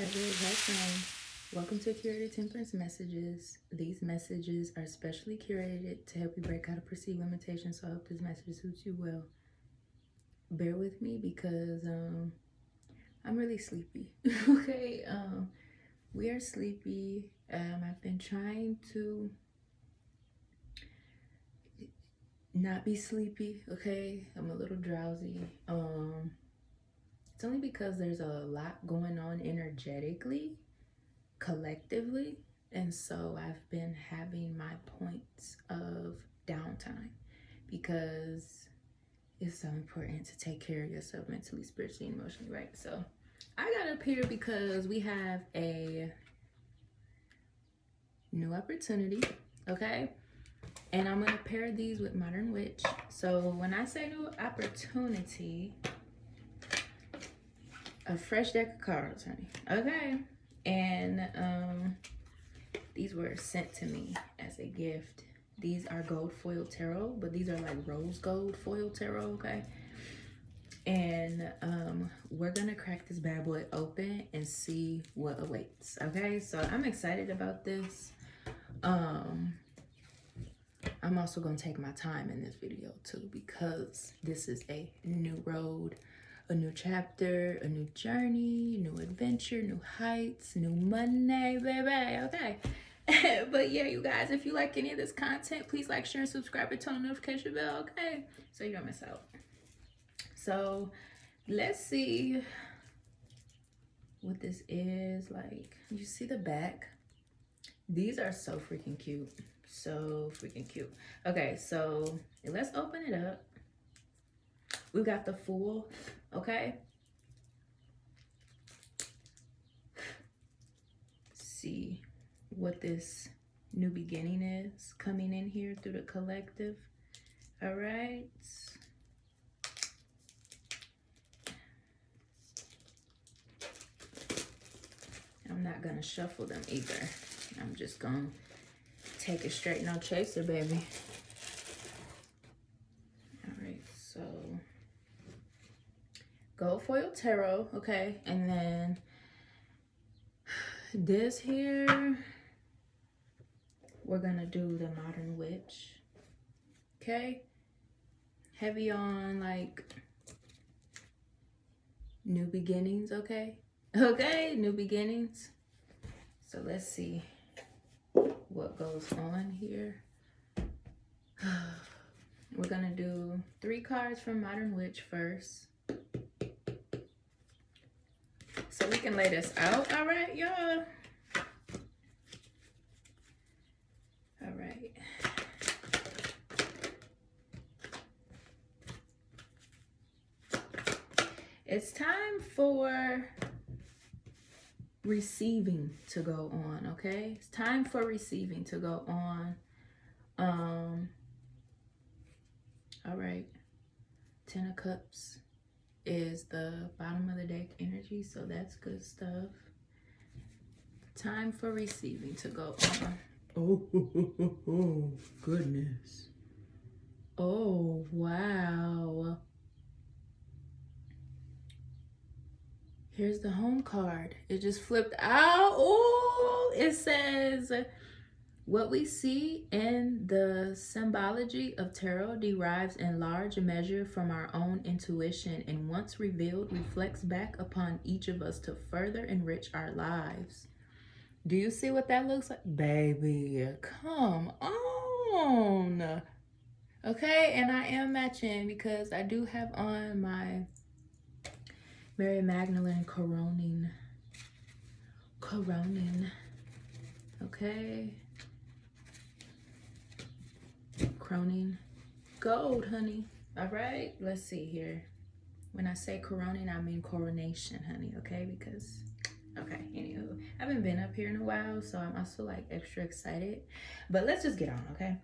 Hi, welcome. Welcome to Curated Temperance Messages. These messages are specially curated to help you break out of perceived limitations. So I hope this message suits you well. Bear with me because I'm really sleepy. Okay, we are sleepy. I've been trying to not be sleepy. Okay, I'm a little drowsy. It's only because there's a lot going on energetically, collectively, and so I've been having my points of downtime because it's so important to take care of yourself mentally, spiritually, and emotionally, right? So I got up here because we have a new opportunity, okay? And I'm gonna pair these with Modern Witch. So when I say new opportunity, a fresh deck of cards, honey, okay? And these were sent to me as a gift. These are gold foil tarot, but these are like rose gold foil tarot, okay? And we're gonna crack this bad boy open and see what awaits, okay? So I'm excited about this. I'm also gonna take my time in this video too because this is a new road, a new chapter, a new journey, new adventure, new heights, new money, baby, okay? But yeah, you guys, if you like any of this content, please like, share, and subscribe, and turn the notification bell, okay? So you don't miss out. So let's see what this is like. You see the back? These are so freaking cute. So freaking cute. Okay, so let's open it up. We got the Fool, okay? See what this new beginning is coming in here through the collective. All right. I'm not gonna shuffle them either. I'm just gonna take it straight, no chaser, baby. All right, so gold foil tarot, okay? And then this here, we're gonna do the Modern Witch, okay? Heavy on like new beginnings, okay? Okay, new beginnings. So let's see what goes on here. We're gonna do 3 cards from Modern Witch first, so we can lay this out. All right, y'all. All right. It's time for receiving to go on, okay? It's time for receiving to go on. All right. 10 of Cups is the bottom of the deck energy, so that's good stuff. Time for receiving to go on. Oh, goodness. Oh, wow. Here's the Home card. It just flipped out. Oh, it says, what we see in the symbology of tarot derives in large measure from our own intuition and once revealed reflects back upon each of us to further enrich our lives. Do you see what that looks like? Baby, come on. Okay, and I am matching because I do have on my Mary Magdalene Coroning. Okay. Croning gold, honey. All right, let's see here. When I say coroning, I mean coronation, honey, okay? Because, okay, anywho, I haven't been up here in a while, so I'm also like extra excited. But let's just get on, okay?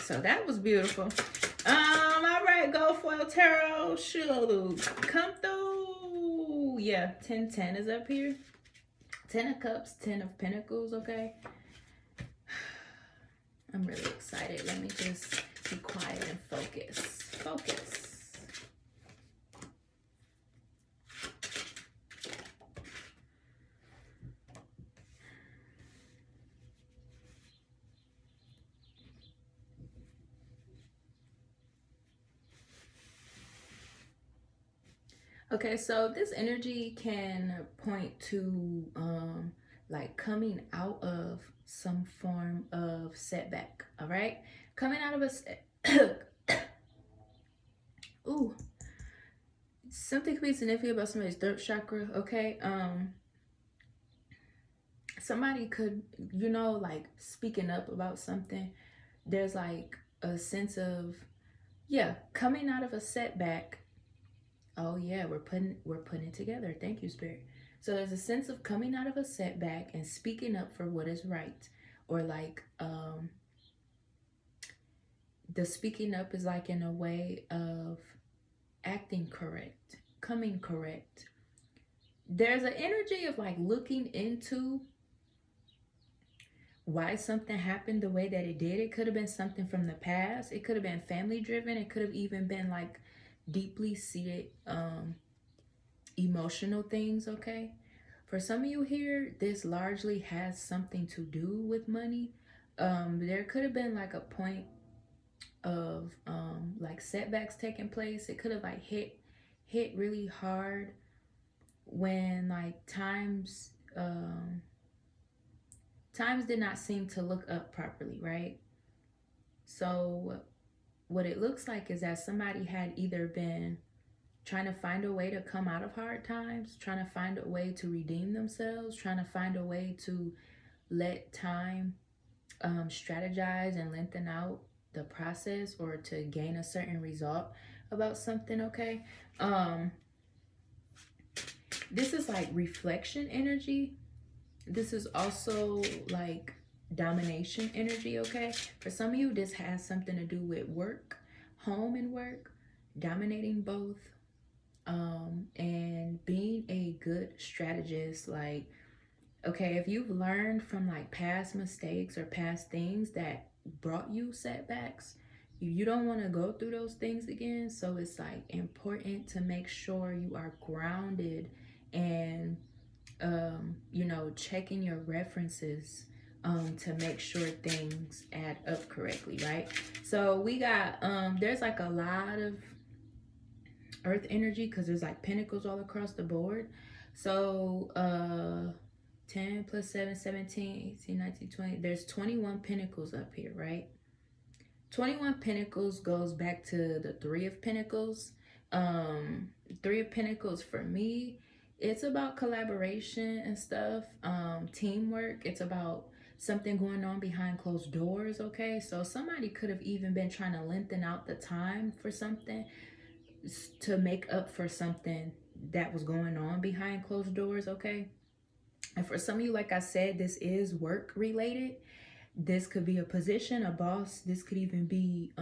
So that was beautiful. All right, gold foil tarot, shoot, come through. Yeah, 10 is up here. 10 of Cups, 10 of Pentacles, okay? I'm really excited. Let me just be quiet and focus. Focus. Okay, so this energy can point to like coming out of some form of setback. All right, coming out of a ooh, something could be significant about somebody's third chakra. Okay, somebody could, you know, like speaking up about something. There's like a sense of, yeah, coming out of a setback. Oh yeah, we're putting it together. Thank you, Spirit. So there's a sense of coming out of a setback and speaking up for what is right. Or like the speaking up is like in a way of acting correct, coming correct. There's an energy of like looking into why something happened the way that it did. It could have been something from the past. It could have been family driven. It could have even been like deeply seated emotional things, okay? For some of you here, this largely has something to do with money. There could have been like a point of like setbacks taking place. It could have like hit really hard when like times did not seem to look up properly, right? So what it looks like is that somebody had either been trying to find a way to come out of hard times, trying to find a way to redeem themselves, trying to find a way to let time strategize and lengthen out the process or to gain a certain result about something, okay? This is like reflection energy. This is also like domination energy, okay? For some of you, this has something to do with work, home and work, dominating both, and being a good strategist. Like, okay, if you've learned from like past mistakes or past things that brought you setbacks, you don't want to go through those things again. So it's like important to make sure you are grounded and you know, checking your references to make sure things add up correctly, right? So we got there's like a lot of earth energy because there's like pentacles all across the board. So 10 plus 7, 17, 18, 19, 20. There's 21 pentacles up here, right? 21 pentacles goes back to the 3 of Pentacles. um 3 of Pentacles for me, it's about collaboration and stuff, teamwork. It's about something going on behind closed doors, okay? So somebody could have even been trying to lengthen out the time for something to make up for something that was going on behind closed doors, okay? And for some of you, like I said, this is work related. This could be a position, a boss. This could even be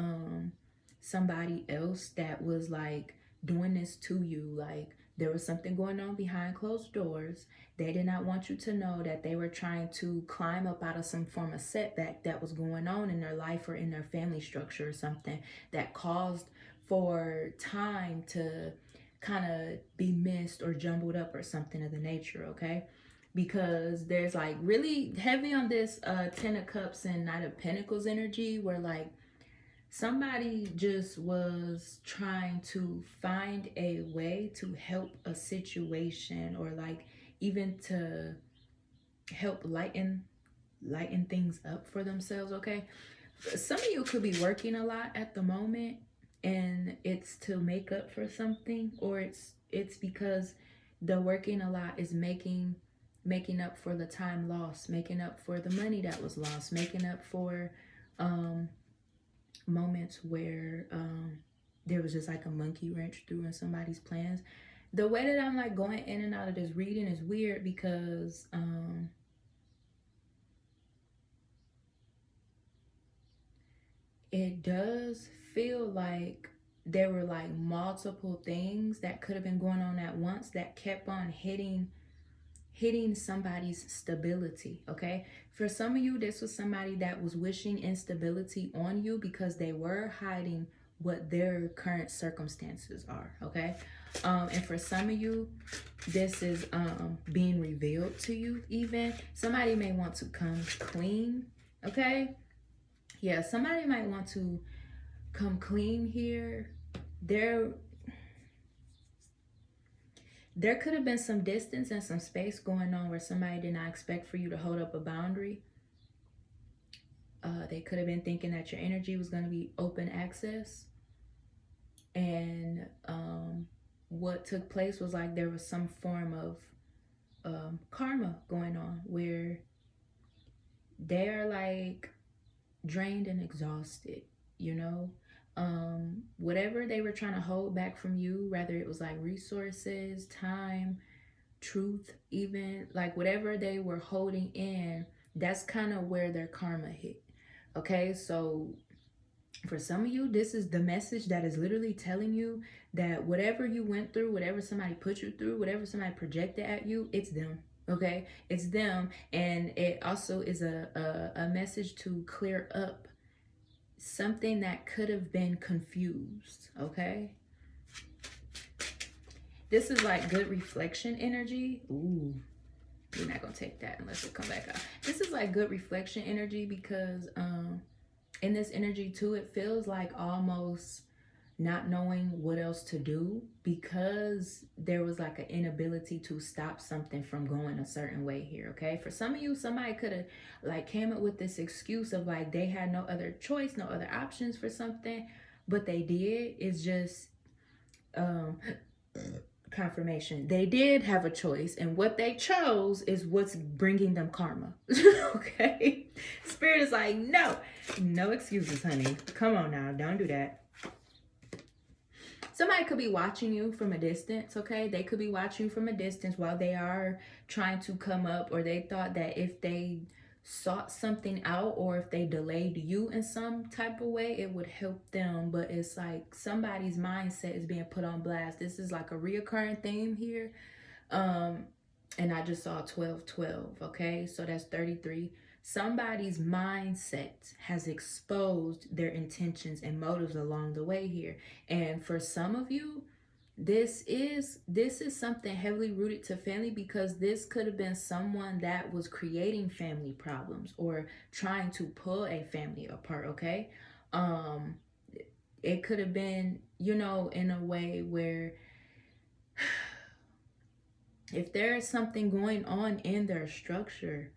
somebody else that was like doing this to you. Like there was something going on behind closed doors. They did not want you to know that they were trying to climb up out of some form of setback that was going on in their life or in their family structure or something that caused for time to kind of be missed or jumbled up or something of the nature, okay? Because there's like really heavy on this 10 of Cups and Knight of Pentacles energy where like somebody just was trying to find a way to help a situation or like even to help lighten things up for themselves, okay? Some of you could be working a lot at the moment and it's to make up for something, or it's because the working a lot is making up for the time lost, making up for the money that was lost, making up for moments where there was just like a monkey wrench through in somebody's plans. The way that I'm like going in and out of this reading is weird because it does feel like there were like multiple things that could have been going on at once that kept on hitting somebody's stability, okay? For some of you, this was somebody that was wishing instability on you because they were hiding what their current circumstances are, okay? And for some of you, this is being revealed to you even. Somebody may want to come clean, okay? Yeah, somebody might want to come clean here. There could have been some distance and some space going on where somebody did not expect for you to hold up a boundary. They could have been thinking that your energy was going to be open access. And what took place was like there was some form of karma going on where they're like drained and exhausted, you know? Whatever they were trying to hold back from you, whether it was like resources, time, truth, even like whatever they were holding in, that's kind of where their karma hit. Okay, so for some of you, this is the message that is literally telling you that whatever you went through, whatever somebody put you through, whatever somebody projected at you, it's them. Okay, it's them. And it also is a message to clear up something that could have been confused. Okay, this is like good reflection energy. Ooh, we're not gonna take that unless it come back out. This is like good reflection energy because in this energy too, it feels like almost not knowing what else to do because there was like an inability to stop something from going a certain way here. Okay, for some of you, somebody could have like came up with this excuse of like they had no other choice, no other options for something, but they did. It's just confirmation. They did have a choice, and what they chose is what's bringing them karma. Okay, Spirit is like, no excuses, honey. Come on now, don't do that. Somebody could be watching you from a distance, okay? They could be watching you from a distance while they are trying to come up, or they thought that if they sought something out or if they delayed you in some type of way, it would help them. But it's like somebody's mindset is being put on blast. This is like a reoccurring theme here. And I just saw 1212, okay? So that's 33. Somebody's mindset has exposed their intentions and motives along the way here. And for some of you, this is something heavily rooted to family, because this could have been someone that was creating family problems or trying to pull a family apart, okay? It could have been, you know, in a way where if there is something going on in their structure,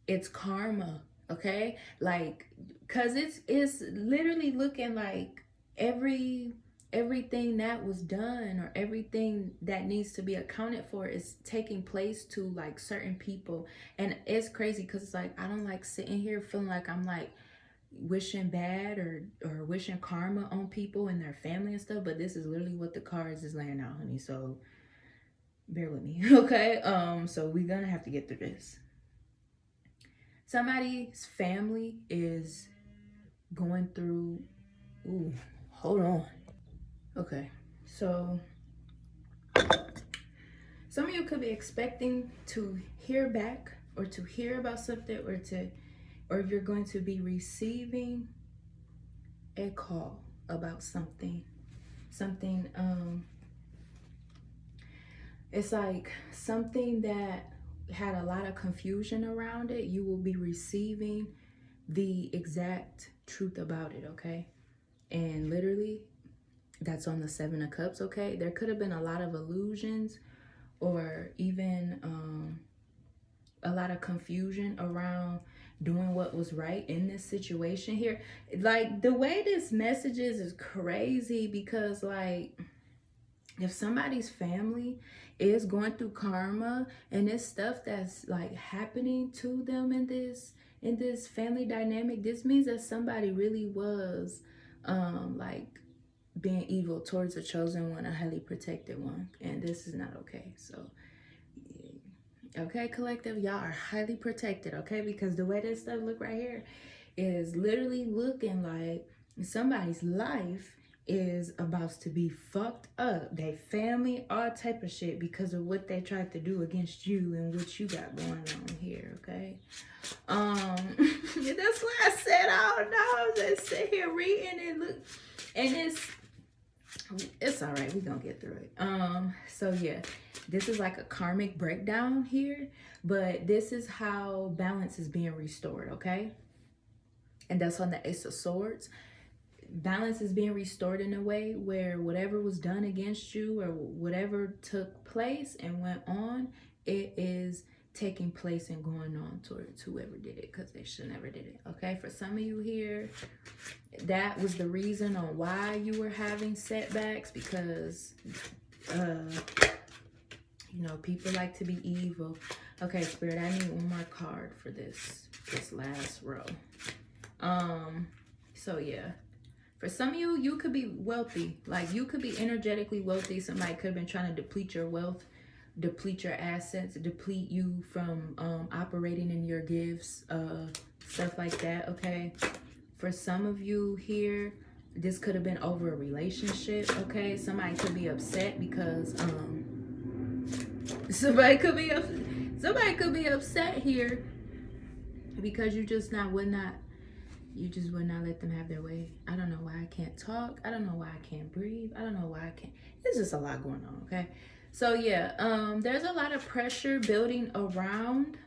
it's karma, okay? Like, cause it's literally looking like everything that was done or everything that needs to be accounted for is taking place to like certain people. And it's crazy because it's like I don't like sitting here feeling like I'm like wishing bad or wishing karma on people and their family and stuff, but this is literally what the cards is laying out, honey. So bear with me, okay? So we're gonna have to get through this. Somebody's family is going through, ooh, hold on. Okay, so some of you could be expecting to hear back or to hear about something, or you're going to be receiving a call about something. It's like something that had a lot of confusion around it. You will be receiving the exact truth about it, okay? And literally, that's on the 7 of Cups, okay? There could have been a lot of illusions or even a lot of confusion around doing what was right in this situation here. Like, the way this message is crazy because, like, if somebody's family is going through karma and it's stuff that's like happening to them in this family dynamic, this means that somebody really was like being evil towards a chosen one, a highly protected one, and this is not okay. So okay, collective, y'all are highly protected, okay? Because the way this stuff look right here is literally looking like somebody's life is about to be fucked up. They family, all type of shit because of what they tried to do against you and what you got going on here, okay? That's why I said I don't know. Just sit here reading and look, and it's all right. We're gonna get through it. So yeah, this is like a karmic breakdown here, but this is how balance is being restored, okay? And that's on the Ace of Swords. balance is being restored in a way where whatever was done against you or whatever took place and went on, it is taking place and going on towards whoever did it, because they should never did it. Okay, for some of you here, that was the reason on why you were having setbacks, because you know, people like to be evil. Okay, Spirit, I need one more card for this last row. So yeah, for some of you, you could be wealthy. Like, you could be energetically wealthy. Somebody could have been trying to deplete your wealth, deplete your assets, deplete you from operating in your gifts, stuff like that. Okay, for some of you here, this could have been over a relationship. Okay, somebody could be upset because somebody could be upset here because you just would not let them have their way. I don't know why I can't talk. I don't know why I can't breathe. I don't know why I can't. There's just a lot going on. Okay, so yeah, there's a lot of pressure building around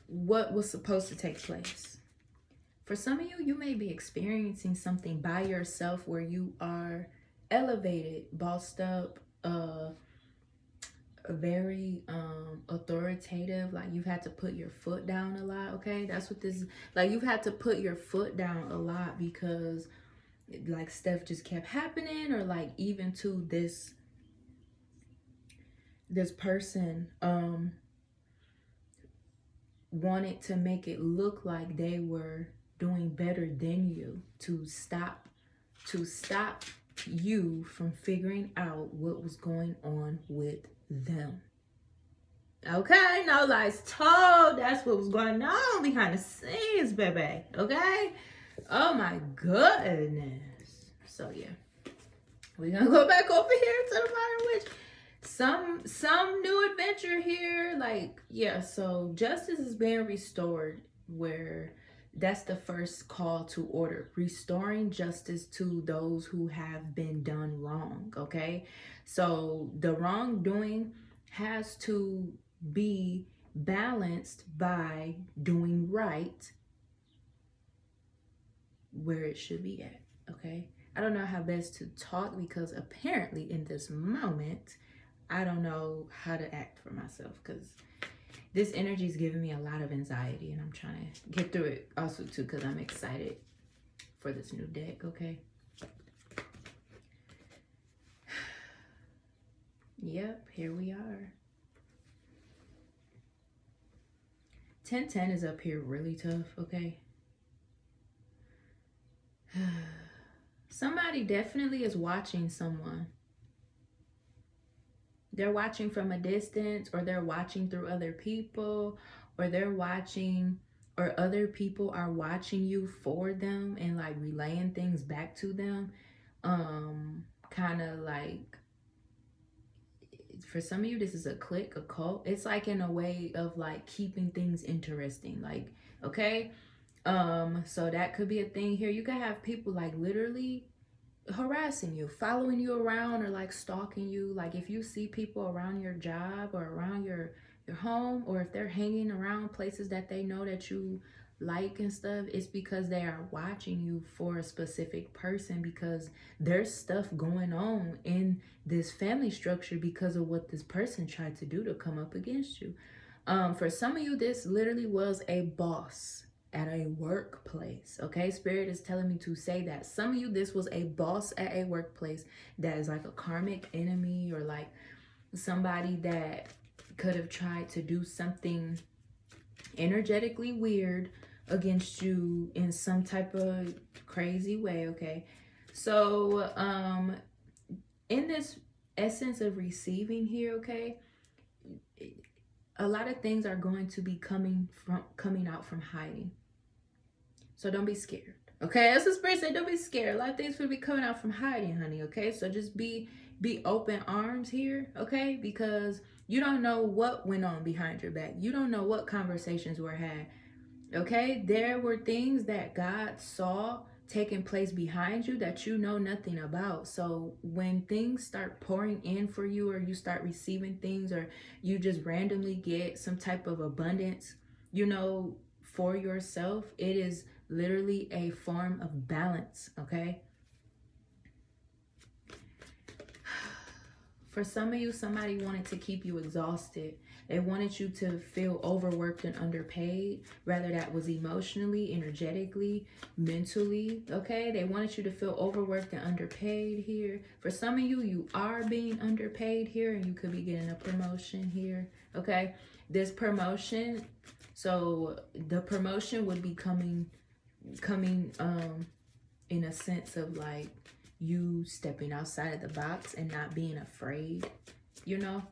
what was supposed to take place. For some of you, you may be experiencing something by yourself where you are elevated, bossed up, very authoritative. Like, you've had to put your foot down a lot. Okay, that's what this, like, you've had to put your foot down a lot because like stuff just kept happening, or like even to this person wanted to make it look like they were doing better than you, to stop you from figuring out what was going on with them. Okay, no lies told. That's what was going on behind the scenes, baby. Okay, oh my goodness. So yeah, we're gonna go back over here to the modern witch. Some new adventure here. Like, yeah, so justice is being restored, where that's the first call to order, restoring justice to those who have been done wrong. Okay, so the wrongdoing has to be balanced by doing right where it should be at. Okay, I don't know how best to talk, because apparently in this moment I don't know how to act for myself, because this energy is giving me a lot of anxiety, and I'm trying to get through it also too, because I'm excited for this new deck. Okay, yep, here we are. 1010 is up here really tough. Okay, somebody definitely is watching someone. They're watching from a distance, or they're watching through other people, or they're watching, or other people are watching you for them and like relaying things back to them. Kind of like, for some of you, this is a clique, a cult. It's like in a way of like keeping things interesting. Like, okay, so that could be a thing here. You could have people like literally harassing you, following you around, or like stalking you. Like, if you see people around your job or around your home, or if they're hanging around places that they know that you like and stuff, it's because they are watching you for a specific person, because there's stuff going on in this family structure because of what this person tried to do to come up against you. For some of you, this literally was a boss at a workplace. Okay, Spirit is telling me to say that some of you, this was a boss at a workplace that is like a karmic enemy, or like somebody that could have tried to do something energetically weird against you in some type of crazy way. Okay, so in this essence of receiving here, okay, a lot of things are going to be coming out from hiding. So don't be scared. Okay, that's what Spirit said. Don't be scared. A lot of things will be coming out from hiding, honey. Okay, so just be open arms here. Okay, because you don't know what went on behind your back. You don't know what conversations were had. Okay, there were things that God saw taking place behind you that you know nothing about. So when things start pouring in for you, or you start receiving things, or you just randomly get some type of abundance, you know, for yourself, it is literally a form of balance, okay? For some of you, somebody wanted to keep you exhausted. They wanted you to feel overworked and underpaid, whether that was emotionally, energetically, mentally, okay? They wanted you to feel overworked and underpaid here. For some of you, you are being underpaid here, and you could be getting a promotion here, okay? This promotion, so the promotion would be coming in a sense of like, you stepping outside of the box and not being afraid, you know.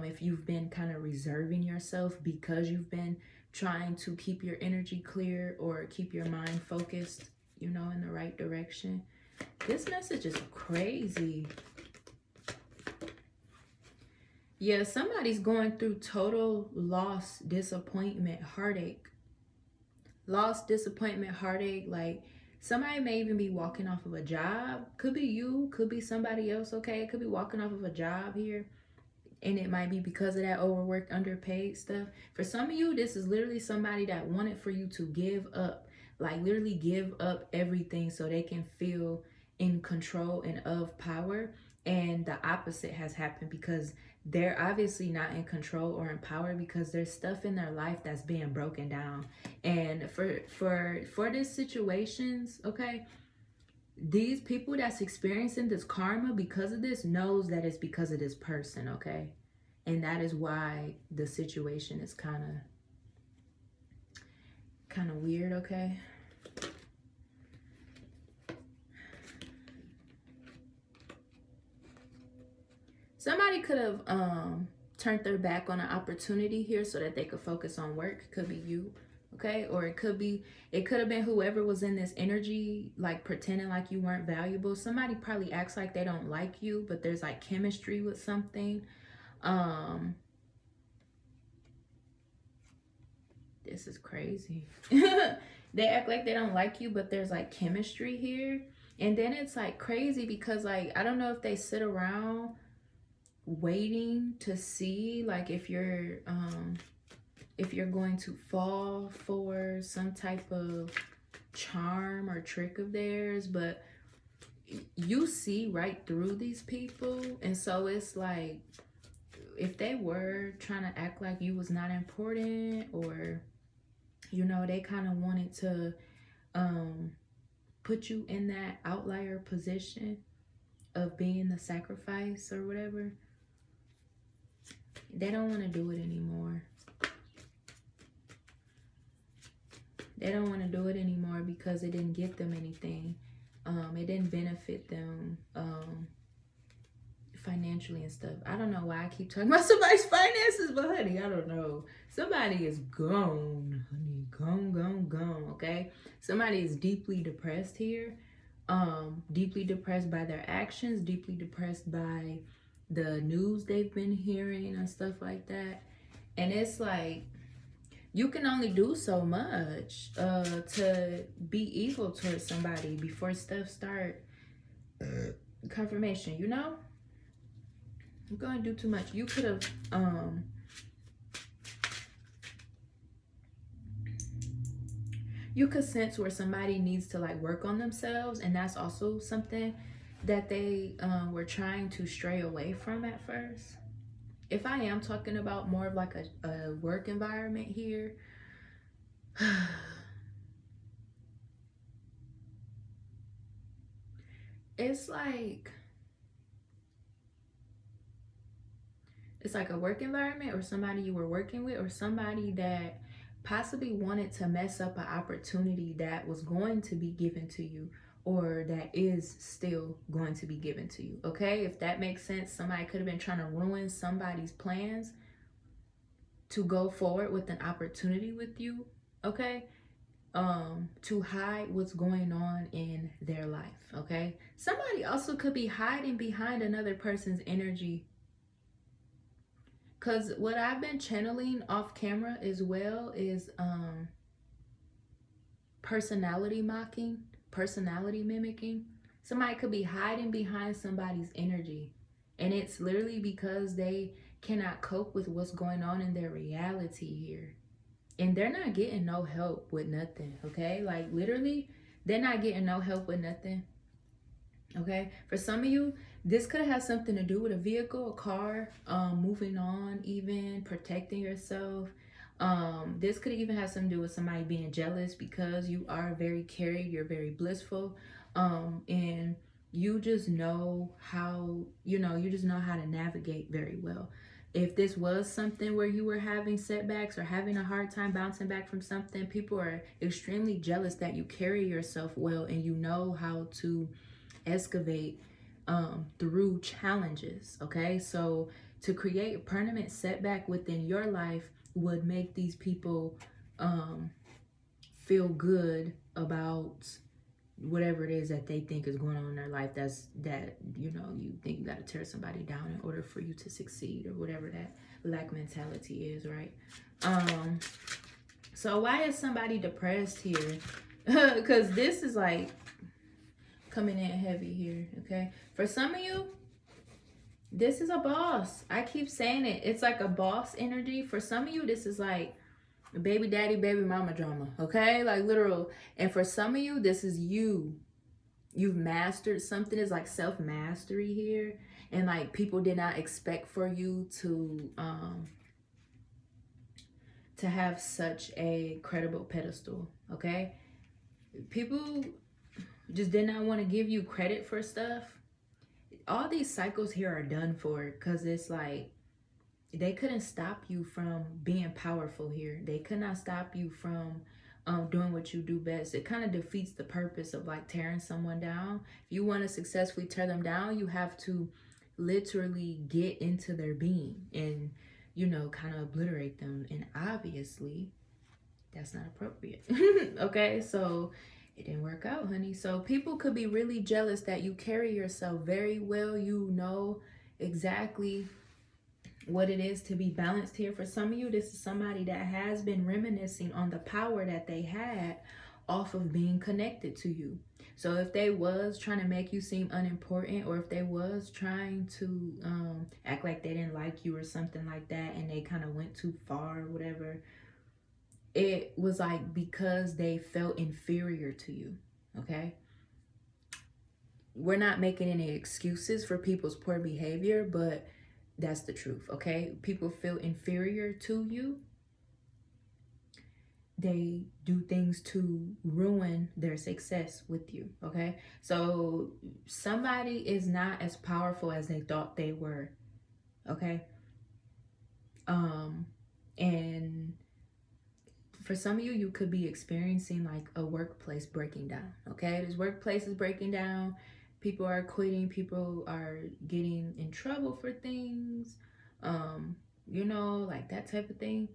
If you've been kind of reserving yourself because you've been trying to keep your energy clear or keep your mind focused, you know, in the right direction. This message is crazy. Yeah, somebody's going through total loss, disappointment, heartache. Loss, disappointment, heartache, like somebody may even be walking off of a job. Could be you, could be somebody else, okay? It could be walking off of a job here. And it might be because of that overworked, underpaid stuff. For some of you, this is literally somebody that wanted for you to give up. Like literally give up everything so they can feel in control and of power. And the opposite has happened because they're obviously not in control or in power because there's stuff in their life that's being broken down. And for these situations, okay, these people that's experiencing this karma because of this knows that it's because of this person, okay? And that is why the situation is kind of weird, okay? Somebody could have turned their back on an opportunity here so that they could focus on work. Could be you, okay? Or it could have been whoever was in this energy, like pretending like you weren't valuable. Somebody probably acts like they don't like you, but there's like chemistry with something. This is crazy. They act like they don't like you, but there's like chemistry here. And then it's like crazy because like, I don't know if they sit around waiting to see like if you're going to fall for some type of charm or trick of theirs, but you see right through these people. And so it's like, if they were trying to act like you was not important, or you know, they kind of wanted to put you in that outlier position of being the sacrifice or whatever, they don't want to do it anymore. They don't want to do it anymore because it didn't get them anything. It didn't benefit them financially and stuff. I don't know why I keep talking about somebody's finances, but honey, I don't know. Somebody is gone, honey. Gone, okay? Somebody is deeply depressed here. Deeply depressed by their actions, deeply depressed by the news they've been hearing and stuff like that. And it's like, you can only do so much to be evil towards somebody before stuff start confirmation, you know? I'm going to do too much. You could have you could sense where somebody needs to like work on themselves, and that's also something that they were trying to stray away from at first. If I am talking about more of like a work environment here, it's like a work environment, or somebody you were working with, or somebody that possibly wanted to mess up an opportunity that was going to be given to you, or that is still going to be given to you, okay? If that makes sense, somebody could have been trying to ruin somebody's plans to go forward with an opportunity with you, okay? To hide what's going on in their life, okay? Somebody also could be hiding behind another person's energy. Because what I've been channeling off camera as well is personality mocking, personality mimicking. Somebody could be hiding behind somebody's energy. And it's literally because they cannot cope with what's going on in their reality here. And they're not getting no help with nothing, okay? Like literally, they're not getting no help with nothing, okay? For some of you, this could have something to do with a vehicle, a car, moving on, even protecting yourself. This could even have something to do with somebody being jealous because you are very carried, you're very blissful, and you just know how, you just know how to navigate very well. If this was something where you were having setbacks or having a hard time bouncing back from something, people are extremely jealous that you carry yourself well and you know how to excavate through challenges. Okay, so to create a permanent setback within your life would make these people feel good about whatever it is that they think is going on in their life. That you think you got to tear somebody down in order for you to succeed, or whatever that lack mentality is, right? So why is somebody depressed here? Because this is like coming in heavy here. Okay, for some of you, this is a boss. I keep saying it. It's like a boss energy. For some of you, this is like baby daddy, baby mama drama. Okay, like literal. And for some of you, this is you. You've mastered something. It's like self-mastery here. And like people did not expect for you to have such a credible pedestal. Okay, people just did not want to give you credit for stuff. All these cycles here are done for, because it's like they couldn't stop you from being powerful here. They could not stop you from doing what you do best. It kind of defeats the purpose of like tearing someone down. If you want to successfully tear them down, you have to literally get into their being and kind of obliterate them. And obviously that's not appropriate. Okay, so it didn't work out, honey. So people could be really jealous that you carry yourself very well. You know exactly what it is to be balanced here. For some of you, this is somebody that has been reminiscing on the power that they had off of being connected to you. So if they was trying to make you seem unimportant, or if they was trying to act like they didn't like you or something like that, and they kind of went too far or whatever, it was like because they felt inferior to you. Okay, we're not making any excuses for people's poor behavior, but that's the truth. Okay, people feel inferior to you. They do things to ruin their success with you. Okay, so somebody is not as powerful as they thought they were. Okay, and for some of you, you could be experiencing like a workplace breaking down. Okay, this workplace is breaking down. People are quitting. People are getting in trouble for things. Like that type of thing.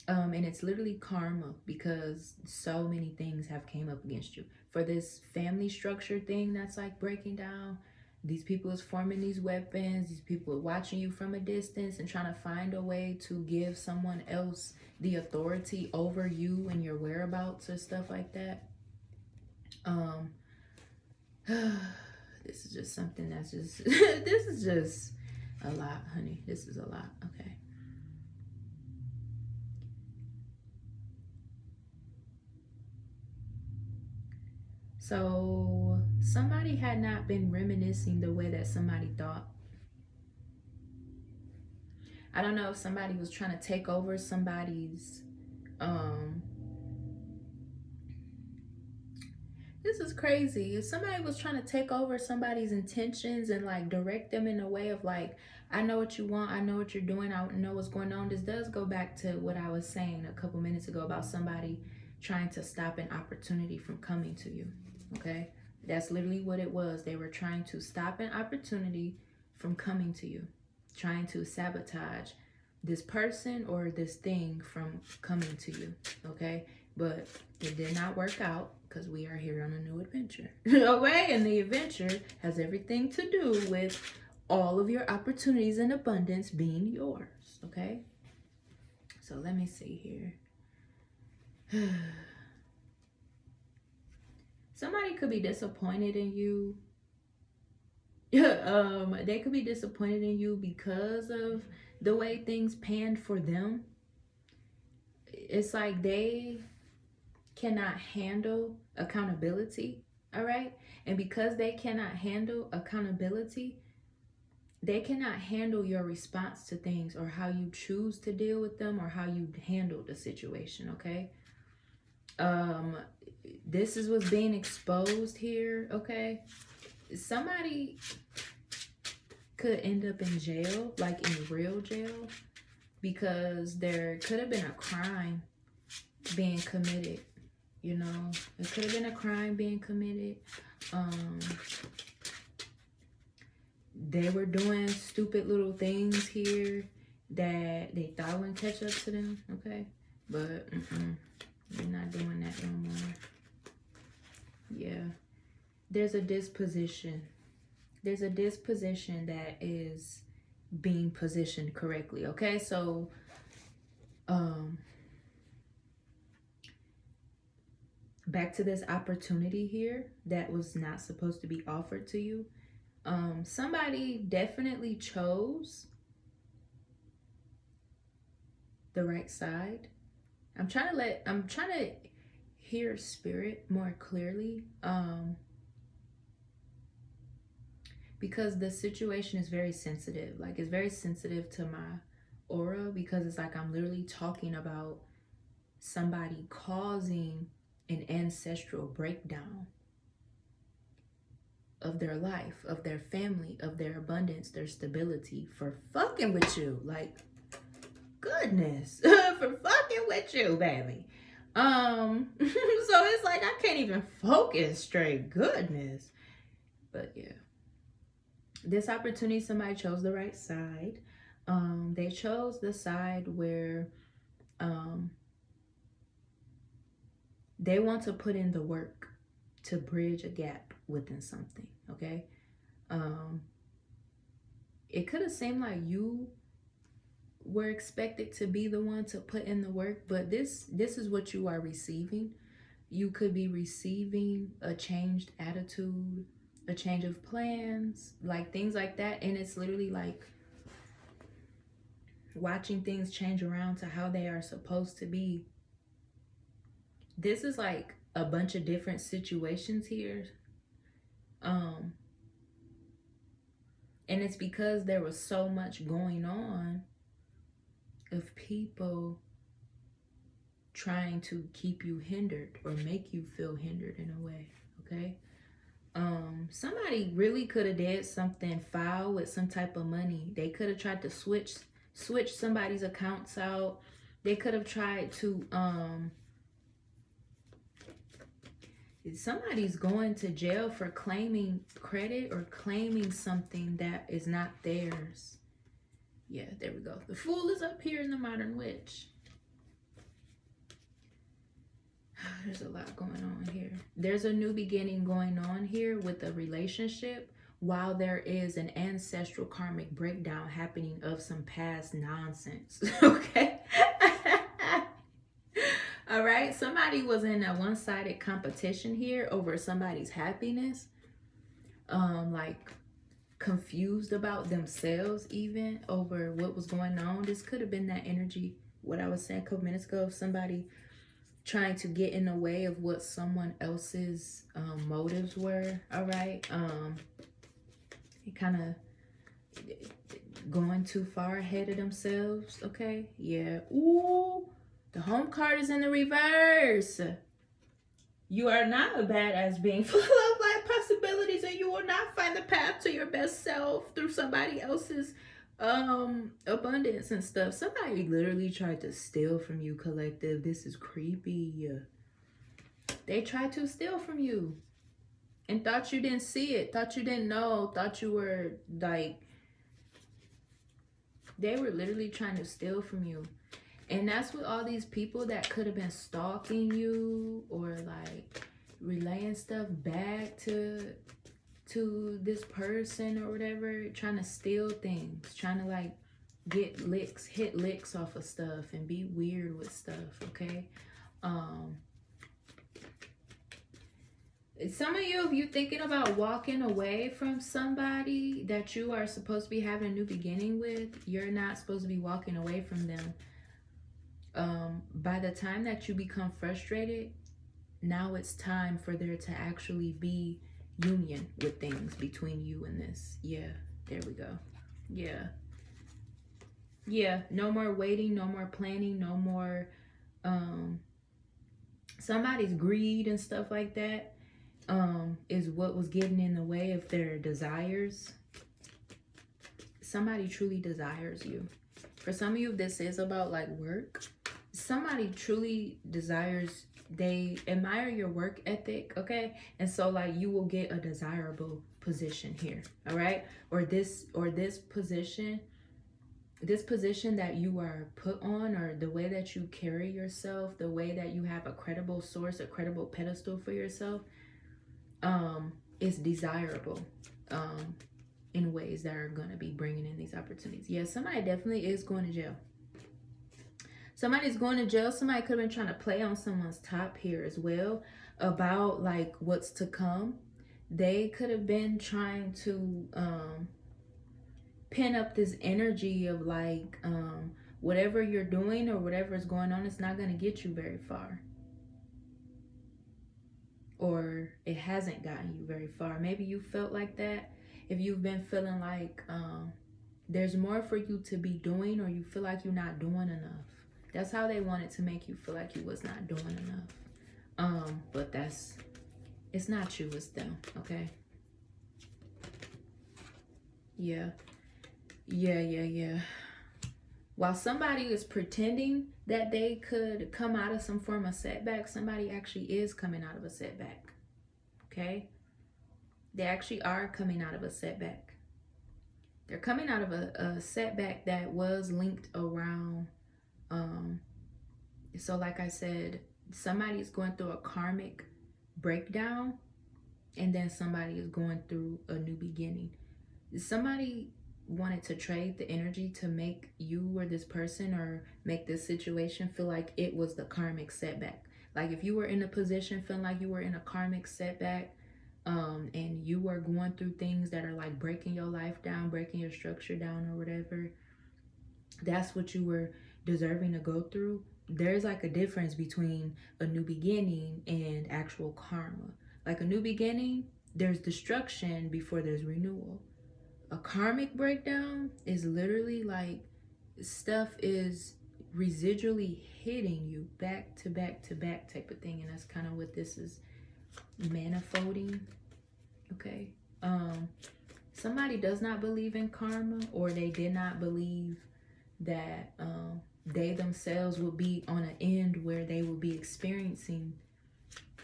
And it's literally karma, because so many things have came up against you. For this family structure thing that's like breaking down, these people is forming these weapons. These people are watching you from a distance and trying to find a way to give someone else the authority over you and your whereabouts or stuff like that. This is just something that's just this is just a lot, honey. This is a lot. Okay. So somebody had not been reminiscing the way that somebody thought. I don't know if somebody was trying to take over somebody's this is crazy. If somebody was trying to take over somebody's intentions and like direct them in a way of like, I know what you want, I know what you're doing, I know what's going on. This does go back to what I was saying a couple minutes ago about somebody trying to stop an opportunity from coming to you. Okay, that's literally what it was. They were trying to stop an opportunity from coming to you, trying to sabotage this person or this thing from coming to you. Okay, but it did not work out, because we are here on a new adventure. Okay, and the adventure has everything to do with all of your opportunities and abundance being yours. Okay, so let me see here. Somebody could be disappointed in you. They could be disappointed in you because of the way things panned for them. it's like they cannot handle accountability, all right? And because they cannot handle accountability, they cannot handle your response to things or how you choose to deal with them or how you handle the situation, okay? This is what's being exposed here, okay? Somebody could end up in jail, like in real jail, because there could have been a crime being committed, you know? It could have been a crime being committed. They were doing stupid little things here that they thought wouldn't catch up to them, okay? But they're not doing that no more. Yeah. There's a disposition. There's a disposition that is being positioned correctly, okay? So, back to this opportunity here that was not supposed to be offered to you. Somebody definitely chose the right side. I'm trying to hear spirit more clearly. Because the situation is very sensitive. Like, it's very sensitive to my aura, because it's like I'm literally talking about somebody causing an ancestral breakdown of their life, of their family, of their abundance, their stability, for fucking with you. Like, goodness. For fucking with you, baby. So it's like I can't even focus straight. Goodness. But yeah. This opportunity, somebody chose the right side. They chose the side where they want to put in the work to bridge a gap within something, okay? It could have seemed like you were expected to be the one to put in the work, but this is what you are receiving. You could be receiving a changed attitude, a change of plans, like things like that. And it's literally like watching things change around to how they are supposed to be. This is like a bunch of different situations here. And it's because there was so much going on of people trying to keep you hindered or make you feel hindered in a way, okay? Somebody really could have did something foul with some type of money. They could have tried to switch somebody's accounts out. They could have tried to somebody's going to jail for claiming credit or claiming something that is not theirs. Yeah, there we go. The Fool is up here in the Modern Witch. There's a lot going on here. There's a new beginning going on here with a relationship, while there is an ancestral karmic breakdown happening of some past nonsense. Okay? All right? Somebody was in a one-sided competition here over somebody's happiness. Like confused about themselves even over what was going on. This could have been that energy, what I was saying a couple minutes ago, of somebody trying to get in the way of what someone else's motives were. All right. It kind of going too far ahead of themselves. Okay. Yeah. Ooh, the Home card is in the reverse. You are not a badass being full of life possibilities, and you will not find the path to your best self through somebody else's abundance and stuff. Somebody literally tried to steal from you, collective. This is creepy. They tried to steal from you and thought you didn't see it, thought you didn't know, thought you were like, they were literally trying to steal from you. And that's what all these people that could have been stalking you or like relaying stuff back to this person or whatever, trying to steal things, trying to like hit licks off of stuff and be weird with stuff, okay? Some of you, if you're thinking about walking away from somebody that you are supposed to be having a new beginning with, you're not supposed to be walking away from them. By the time that you become frustrated, now it's time for there to actually be union with things between you and this. Yeah, there we go. Yeah. Yeah, no more waiting, no more planning, no more somebody's greed and stuff like that is what was getting in the way of their desires. Somebody truly desires you. For some of you, this is about like work. Somebody truly desires, they admire your work ethic, okay? And so like you will get a desirable position here, all right? Or this position, this position that you are put on, or the way that you carry yourself, the way that you have a credible source, a credible pedestal for yourself, is desirable in ways that are going to be bringing in these opportunities. Yeah, somebody definitely is going to jail. Somebody's going to jail. Somebody could have been trying to play on someone's top here as well about like what's to come. They could have been trying to pin up this energy of like whatever you're doing or whatever is going on, it's not going to get you very far. Or it hasn't gotten you very far. Maybe you felt like that. If you've been feeling like there's more for you to be doing, or you feel like you're not doing enough. That's how they wanted to make you feel like you was not doing enough. But it's not you, it's them, okay? Yeah. Yeah. While somebody is pretending that they could come out of some form of setback, somebody actually is coming out of a setback, okay? They actually are coming out of a setback. They're coming out of a setback that was linked around, so like I said, somebody's going through a karmic breakdown, and then somebody is going through a new beginning. Somebody wanted to trade the energy to make you or this person or make this situation feel like it was the karmic setback. Like if you were in a position feeling like you were in a karmic setback, and you were going through things that are like breaking your life down, breaking your structure down or whatever, that's what you were deserving to go through. There's like a difference between a new beginning and actual karma. Like a new beginning, there's destruction before there's renewal. A karmic breakdown is literally like stuff is residually hitting you back to back to back type of thing. And that's kind of what this is manifolding. Okay. Somebody does not believe in karma, or they did not believe that they themselves will be on an end where they will be experiencing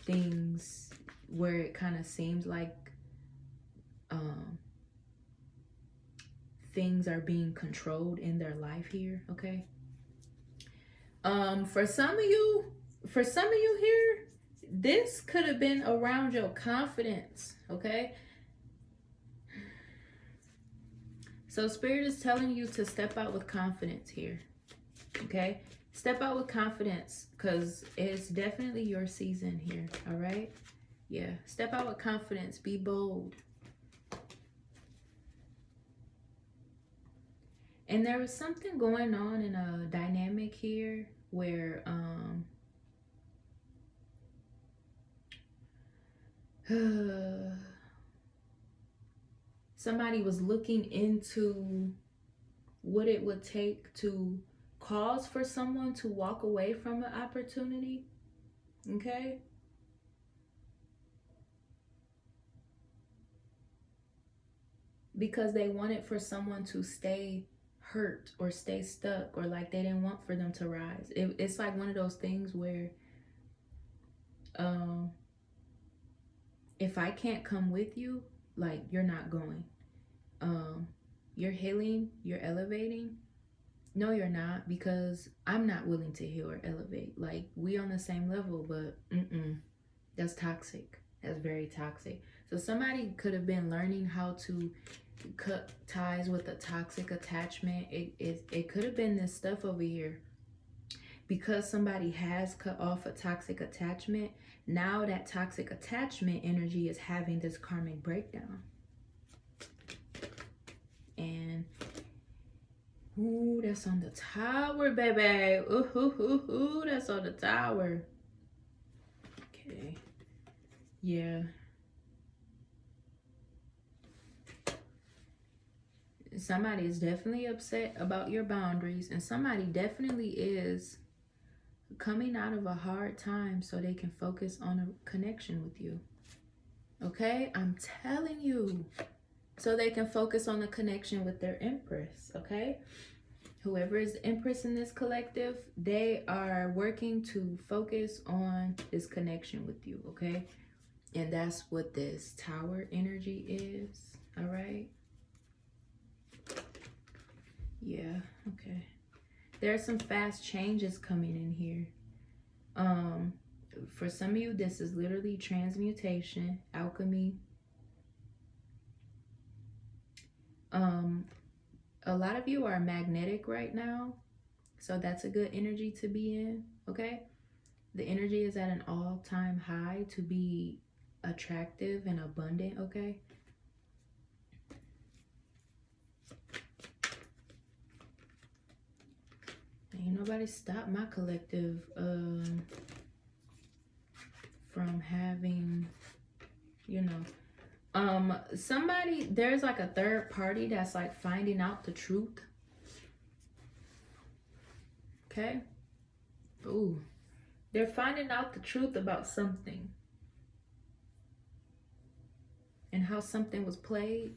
things where it kind of seems like things are being controlled in their life here, okay? For some of you here, this could have been around your confidence, okay? So Spirit is telling you to step out with confidence here, okay? Step out with confidence, because it's definitely your season here, all right? Yeah, step out with confidence. Be bold. And there was something going on in a dynamic here where somebody was looking into what it would take to cause for someone to walk away from an opportunity, okay? Because they wanted for someone to stay hurt or stay stuck, or like they didn't want for them to rise. It's like one of those things where if I can't come with you, like you're not going. You're healing, you're elevating. No, you're not, because I'm not willing to heal or elevate. Like we on the same level, but that's toxic. That's very toxic. So somebody could have been learning how to cut ties with a toxic attachment. It could have been this stuff over here. Because somebody has cut off a toxic attachment, now that toxic attachment energy is having this karmic breakdown. And Ooh, that's on the tower, baby. Ooh, that's on the tower. Okay. Yeah. Somebody is definitely upset about your boundaries, and somebody definitely is coming out of a hard time so they can focus on a connection with you. Okay? I'm telling you. So they can focus on the connection with their Empress. Okay? Whoever is the Empress in this collective, they are working to focus on this connection with you. Okay? And that's what this tower energy is. All right? Yeah. Okay. There are some fast changes coming in here. For some of you, this is literally transmutation, alchemy. A lot of you are magnetic right now, so that's a good energy to be in. Okay, the energy is at an all-time high to be attractive and abundant. Okay, ain't nobody stop my collective from having, you know, somebody, there's like a third party that's like finding out the truth. Okay. Ooh, they're finding out the truth about something and how something was played.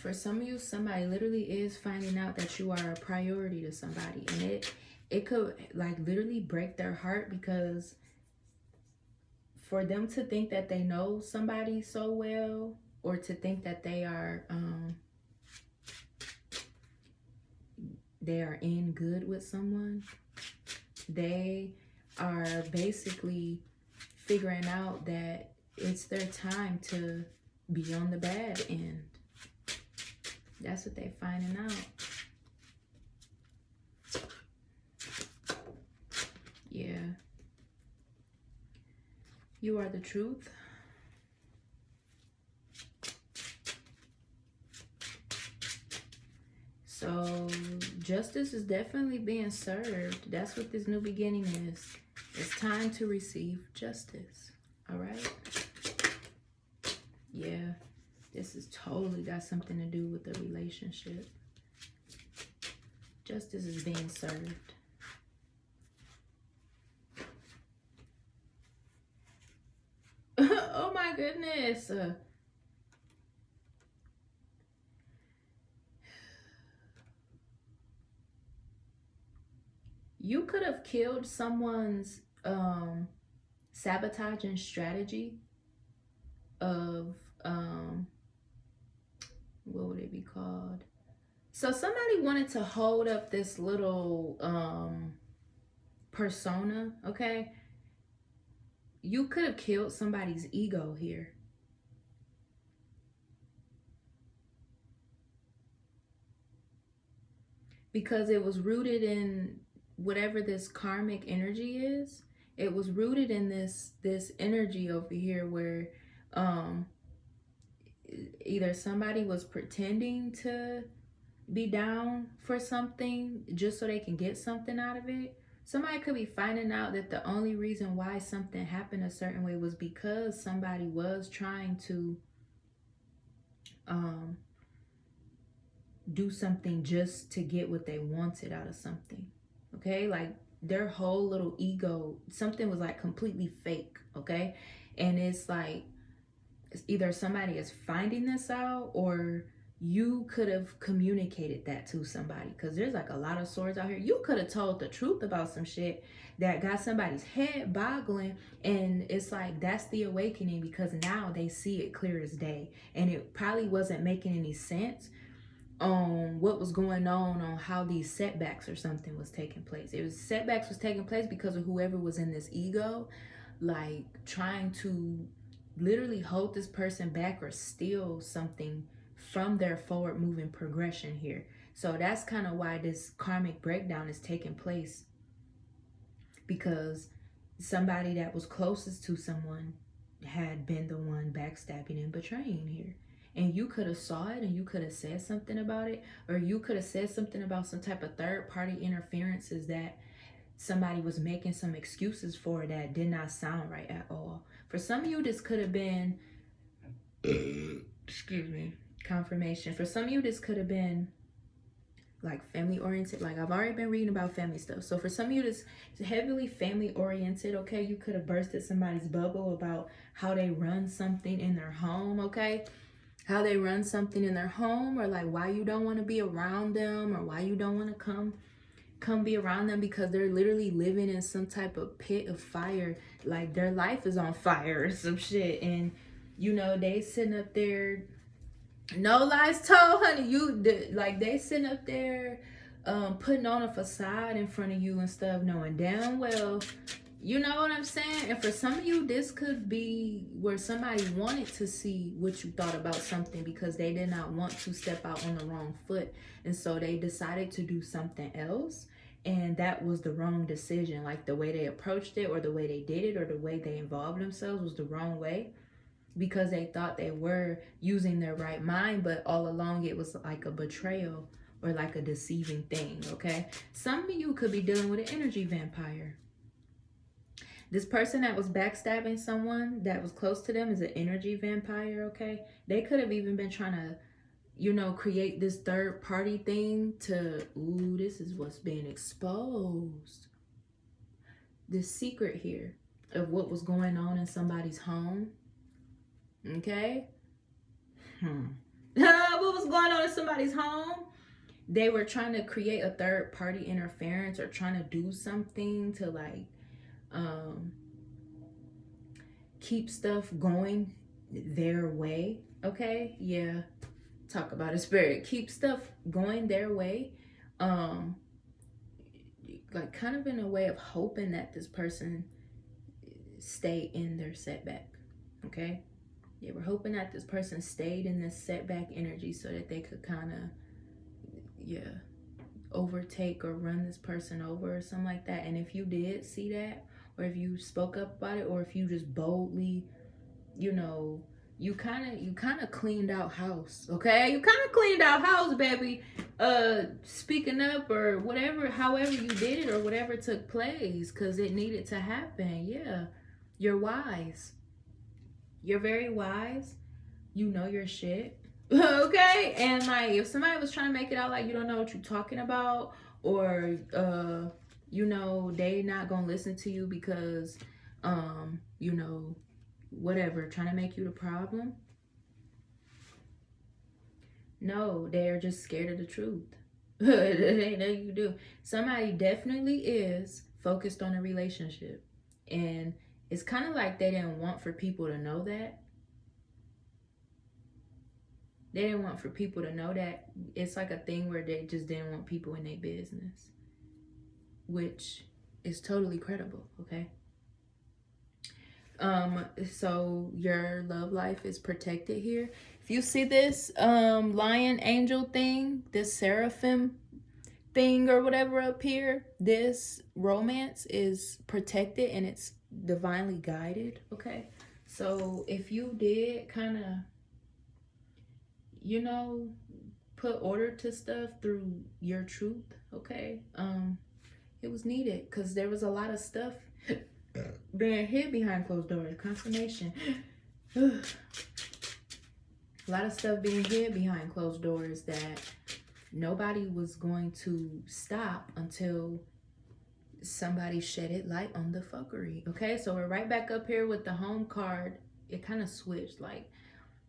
For some of you, somebody literally is finding out that you are a priority to somebody, and it could like literally break their heart, because for them to think that they know somebody so well, or to think that they are in good with someone, they are basically figuring out that it's their time to be on the bad end. That's what they're finding out. Yeah. You are the truth. So justice is definitely being served. That's what this new beginning is. It's time to receive justice. All right? Yeah. This has totally got something to do with the relationship. Justice is being served. Oh my goodness. You could have killed someone's sabotaging strategy of what would it be called? So somebody wanted to hold up this little persona, okay? You could have killed somebody's ego here. Because it was rooted in whatever this karmic energy is. It was rooted in this energy over here where either somebody was pretending to be down for something just so they can get something out of it. Somebody could be finding out that the only reason why something happened a certain way was because somebody was trying to do something just to get what they wanted out of something. Okay, like their whole little ego, something was like completely fake. Okay, and it's like it's either somebody is finding this out, or you could have communicated that to somebody, because there's like a lot of swords out here. You could have told the truth about some shit that got somebody's head boggling, and it's like that's the awakening, because now they see it clear as day, and it probably wasn't making any sense on what was going on how these setbacks or something was taking place. It was setbacks was taking place because of whoever was in this ego, like trying to literally hold this person back or steal something from their forward moving progression here. So that's kind of why this karmic breakdown is taking place, because somebody that was closest to someone had been the one backstabbing and betraying here. and you could have saw it and you could have said something about it, or you could have said something about some type of third party interferences that somebody was making some excuses for that did not sound right at all. For some of you, this could have been, excuse me, confirmation. For some of you, this could have been like family oriented. Like I've already been reading about family stuff. So for some of you, this is heavily family oriented. Okay, you could have bursted somebody's bubble about how they run something in their home. Okay, how they run something in their home, or like why you don't want to be around them, or why you don't want to come be around them, because they're literally living in some type of pit of fire. Like their life is on fire or some shit, and you know they sitting up there. No lies told, honey. Like they sitting up there, putting on a facade in front of you and stuff, knowing damn well, you know what I'm saying. And for some of you, this could be where somebody wanted to see what you thought about something because they did not want to step out on the wrong foot, and so they decided to do something else. And that was the wrong decision. Like the way they approached it, or the way they did it, or the way they involved themselves was the wrong way, because they thought they were using their right mind, but all along it was like a betrayal or like a deceiving thing. Okay, some of you could be dealing with an energy vampire. This person that was backstabbing someone that was close to them is an energy vampire. Okay, they could have even been trying to, you know, create this third party thing to, ooh, this is what's being exposed. This secret here of what was going on in somebody's home. Okay. What was going on in somebody's home? They were trying to create a third party interference, or trying to do something to like keep stuff going their way. Okay, yeah, talk about a spirit. Keep stuff going their way, like kind of in a way of hoping that this person stay in their setback. Okay, they were hoping that this person stayed in this setback energy so that they could kind of, overtake or run this person over or something like that. And if you did see that, or if you spoke up about it, or if you just boldly, you know, you kind of cleaned out house. Okay, you kind of cleaned out house, baby. Speaking up or whatever, however you did it, or whatever took place, because it needed to happen. Yeah, you're wise. You're very wise. You know your shit. Okay, and like if somebody was trying to make it out like you don't know what you're talking about, or you know, they not gonna listen to you because you know, whatever, trying to make you the problem. No, they're just scared of the truth. They know you do. Somebody definitely is focused on a relationship, and it's kind of like they didn't want for people to know that. They didn't want for people to know that. It's like a thing where they just didn't want people in their business, which is totally credible. Okay. So your love life is protected here. If you see this lion angel thing, this seraphim thing or whatever up here, this romance is protected and it's divinely guided. Okay, so if you did kind of, you know, put order to stuff through your truth, okay, it was needed, because there was a lot of stuff being hid behind closed doors. Confirmation. A lot of stuff being hid behind closed doors that nobody was going to stop until somebody shedded light on the fuckery. Okay, so we're right back up here with the home card. It kind of switched. Like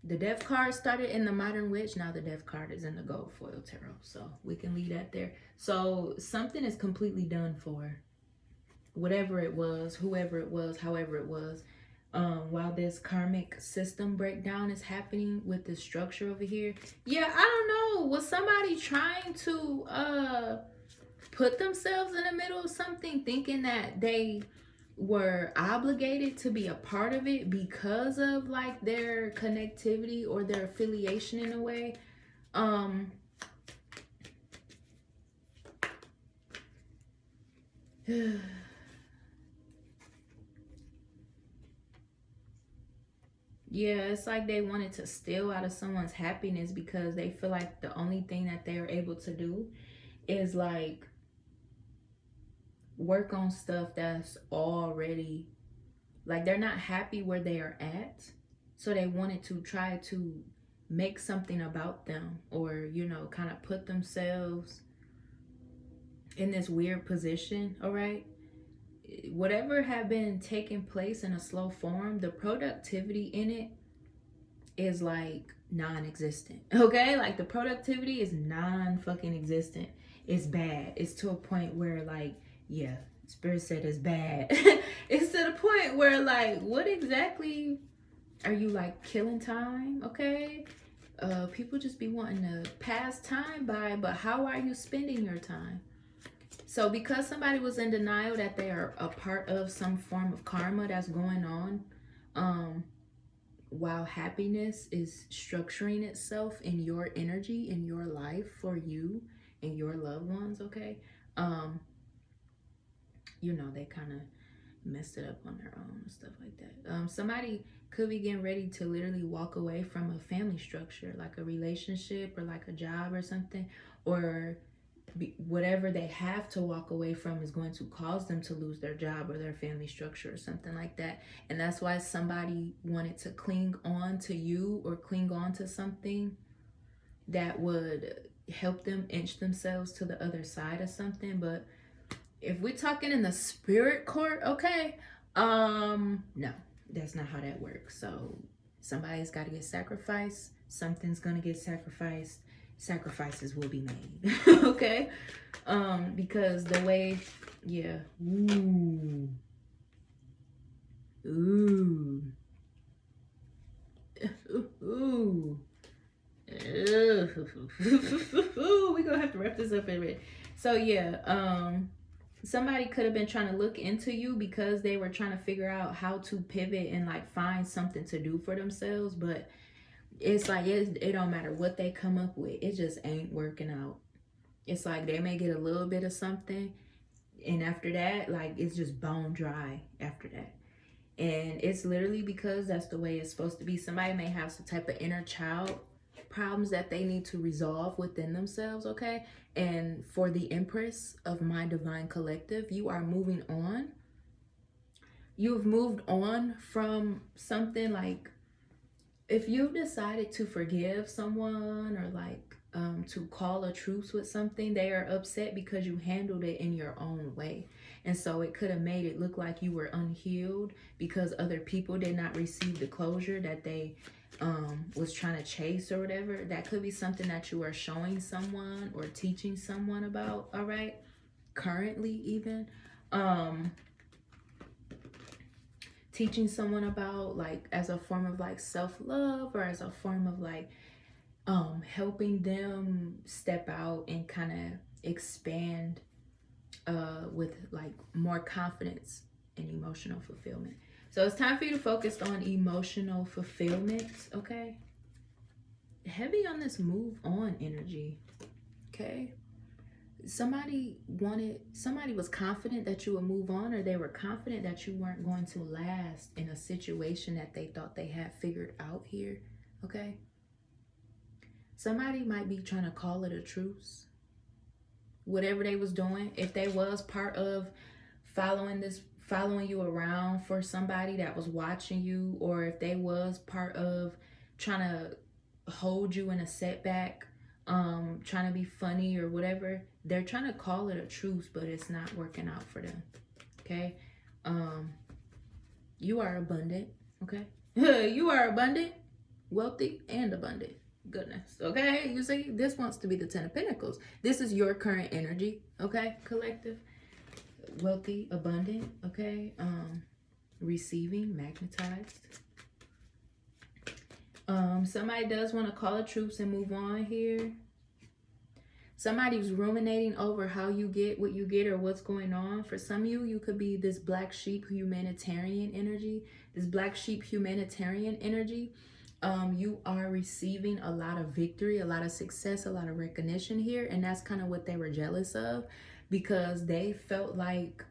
the death card started in the modern witch. Now the death card is in the gold foil tarot. So we can leave that there. So something is completely done for. Whatever it was, whoever it was, however it was, while this karmic system breakdown is happening with the structure over here. Yeah, I don't know. Was somebody trying to put themselves in the middle of something, thinking that they were obligated to be a part of it because of like their connectivity or their affiliation in a way? Yeah, it's like they wanted to steal out of someone's happiness because they feel like the only thing that they are able to do is like work on stuff that's already, like, they're not happy where they are at. So they wanted to try to make something about them, or, you know, kind of put themselves in this weird position. All right. Whatever had been taking place in a slow form, the productivity in it is like non-existent. Okay, like the productivity is non-fucking existent. It's bad. It's to a point where, like, yeah, Spirit said it's bad. It's to the point where, like, what exactly are you, like, killing time? Okay, people just be wanting to pass time by, but how are you spending your time? So because somebody was in denial that they are a part of some form of karma that's going on, while happiness is structuring itself in your energy, in your life, for you and your loved ones, okay? You know, they kind of messed it up on their own and stuff like that. Somebody could be getting ready to literally walk away from a family structure, like a relationship or like a job or something, or whatever they have to walk away from is going to cause them to lose their job or their family structure or something like that. And that's why somebody wanted to cling on to you or cling on to something that would help them inch themselves to the other side of something. But if we're talking in the spirit court, okay, no, that's not how that works. So somebody's got to get sacrificed. Something's gonna get sacrificed. Sacrifices will be made. Okay, because the way, yeah, ooh, ooh, ooh, ooh, we gonna have to wrap this up in a minute. So yeah, somebody could have been trying to look into you because they were trying to figure out how to pivot and like find something to do for themselves, but it's like it don't matter what they come up with, it just ain't working out. It's like they may get a little bit of something, and after that, like, it's just bone dry after that. And it's literally because that's the way it's supposed to be. Somebody may have some type of inner child problems that they need to resolve within themselves, okay? And for the Empress of my divine collective, you are moving on. You've moved on from something. Like, if you've decided to forgive someone or like to call a truce with something, they are upset because you handled it in your own way. And so it could have made it look like you were unhealed because other people did not receive the closure that they was trying to chase or whatever. That could be something that you are showing someone or teaching someone about, all right? Currently even. Teaching someone about, like, as a form of like self-love, or as a form of like helping them step out and kind of expand with like more confidence and emotional fulfillment. So it's time for you to focus on emotional fulfillment, okay? Heavy on this move on energy, okay? Somebody was confident that you would move on, or they were confident that you weren't going to last in a situation that they thought they had figured out here, okay? Somebody might be trying to call it a truce. Whatever they was doing, if they was part of following you around for somebody that was watching you, or if they was part of trying to hold you in a setback, trying to be funny or whatever, they're trying to call it a truce, but it's not working out for them, okay? You are abundant, okay? You are abundant, wealthy, and abundant. Goodness, okay? You see, this wants to be the 10 of Pentacles. This is your current energy, okay, collective? Wealthy, abundant, okay? Receiving, magnetized. Somebody does want to call a truce and move on here. Somebody's ruminating over how you get what you get or what's going on. For some of you, you could be this black sheep humanitarian energy. This black sheep humanitarian energy. You are receiving a lot of victory, a lot of success, a lot of recognition here. And that's kind of what they were jealous of. because they felt like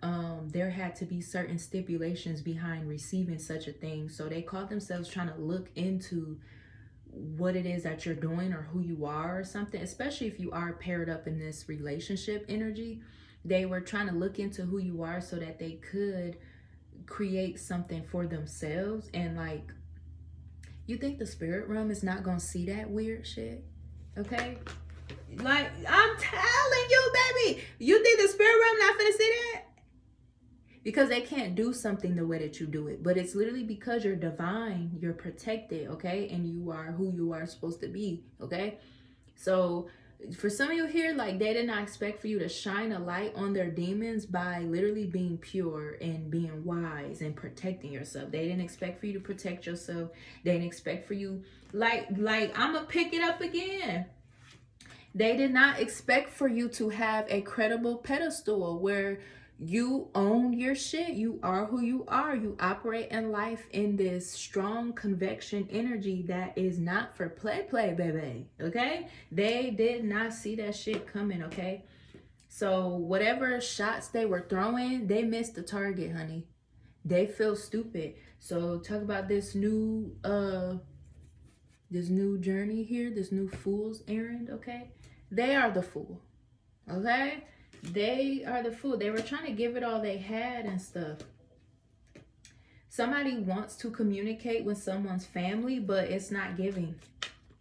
there had to be certain stipulations behind receiving such a thing. So they called themselves trying to look into what it is that you're doing or who you are or something, especially if you are paired up in this relationship energy. They were trying to look into who you are so that they could create something for themselves. And like, you think the spirit realm is not gonna see that weird shit? Okay, like, I'm telling you, baby, you think the spirit realm not finna see that? Because they can't do something the way that you do it. But it's literally because you're divine, you're protected, okay? And you are who you are supposed to be, okay? So for some of you here, like, they did not expect for you to shine a light on their demons by literally being pure and being wise and protecting yourself. They didn't expect for you to protect yourself. They didn't expect for you, like I'm gonna pick it up again. They did not expect for you to have a credible pedestal where you own your shit. You are who you are. You operate in life in this strong convection energy that is not for play, baby. Okay? They did not see that shit coming, okay? So whatever shots they were throwing, they missed the target, honey. They feel stupid. So talk about this new journey here, this new fool's errand, okay? They are the fool, okay? They are the fool. They were trying to give it all they had and stuff. Somebody wants to communicate with someone's family, but it's not giving.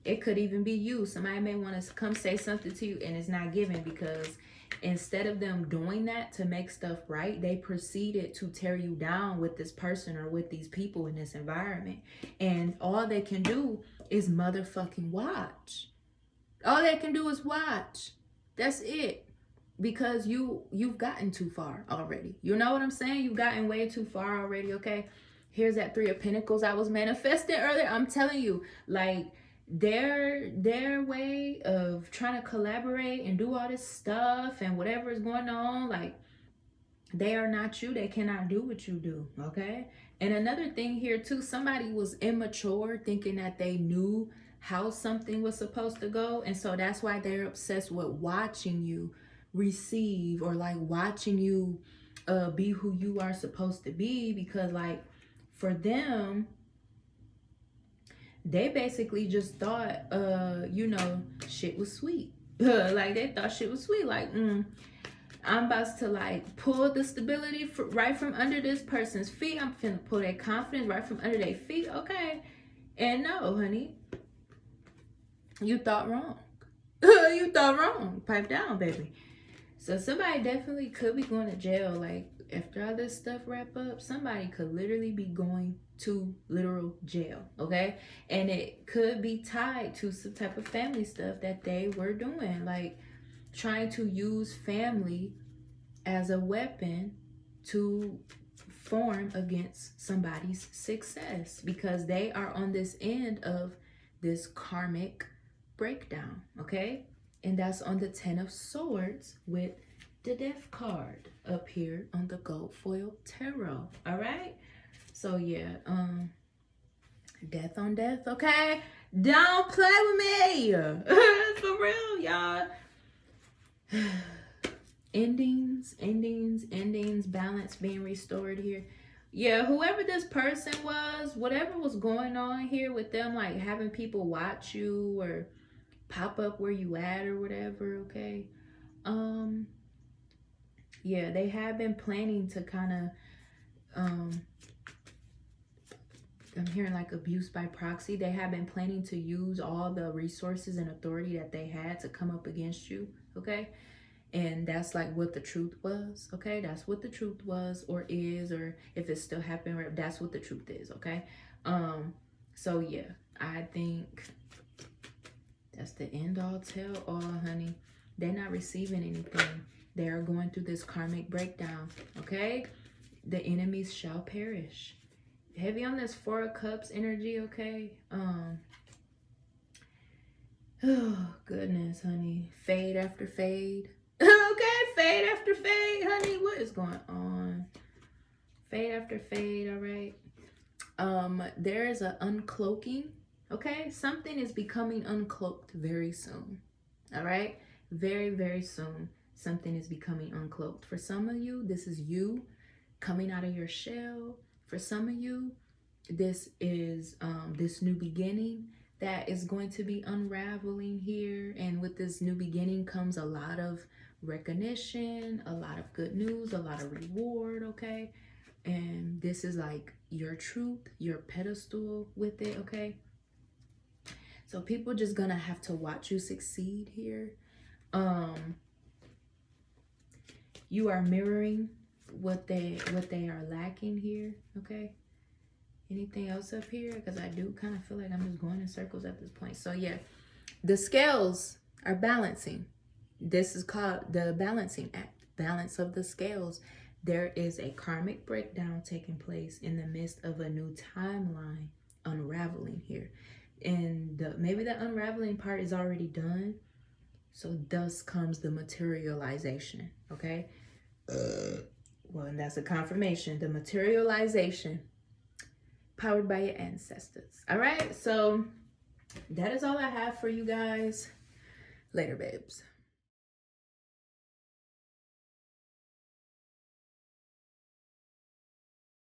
It could even be you. Somebody may want to come say something to you and it's not giving, because instead of them doing that to make stuff right, they proceeded to tear you down with this person or with these people in this environment. And all they can do is motherfucking watch. All they can do is watch. That's it. Because you've gotten too far already. You know what I'm saying? You've gotten way too far already, okay? Here's that 3 of Pentacles I was manifesting earlier. I'm telling you, like, their way of trying to collaborate and do all this stuff and whatever is going on, like, they are not you. They cannot do what you do, okay? And another thing here too, somebody was immature thinking that they knew how something was supposed to go, and so that's why they're obsessed with watching you receive, or like watching you be who you are supposed to be. Because like, for them, they basically just thought you know, shit was sweet. Like, they thought shit was sweet. Like, I'm about to like pull the stability right from under this person's feet. I'm finna pull their confidence right from under their feet, okay? And no, honey, you thought wrong. You thought wrong. Pipe down, baby. So somebody definitely could be going to jail. Like, after all this stuff wrap up, somebody could literally be going to literal jail, okay? And it could be tied to some type of family stuff that they were doing, like trying to use family as a weapon to form against somebody's success, because they are on this end of this karmic breakdown, okay? And that's on the 10 of Swords with the Death card up here on the gold foil tarot. All right. So yeah, death on death. Okay. Don't play with me. For real, y'all. Endings, balance being restored here. Yeah, whoever this person was, whatever was going on here with them, like having people watch you or pop up where you at or whatever, okay? Yeah, they have been planning to kind of I'm hearing like abuse by proxy. They have been planning to use all the resources and authority that they had to come up against you, okay? And that's like what the truth was, okay? That's what the truth was, or is, or if it's still happening, that's what the truth is, okay? So yeah, I think that's the end all tell all, honey. They're not receiving anything. They are going through this karmic breakdown, okay? The enemies shall perish. Heavy on this 4 of Cups energy, okay? Oh, goodness, honey. Fade after fade. Okay, fade after fade, honey. What is going on? Fade after fade, all right? There is an uncloaking, okay? Something is becoming uncloaked very soon, all right? Very, very soon. something is becoming uncloaked. For some of you, this is you coming out of your shell. For some of you, this is this new beginning that is going to be unraveling here. And with this new beginning comes a lot of recognition, a lot of good news, a lot of reward, okay? And this is like your truth, your pedestal with it, okay? So people just gonna have to watch you succeed here. You are mirroring what they are lacking here, okay? Anything else up here? Because I do kind of feel like I'm just going in circles at this point. So yeah, the scales are balancing. This is called the balancing act, balance of the scales. There is a karmic breakdown taking place in the midst of a new timeline unraveling here. And maybe the unraveling part is already done. So thus comes the materialization, okay? Well, and that's a confirmation. The materialization powered by your ancestors. All right, so that is all I have for you guys. Later, babes.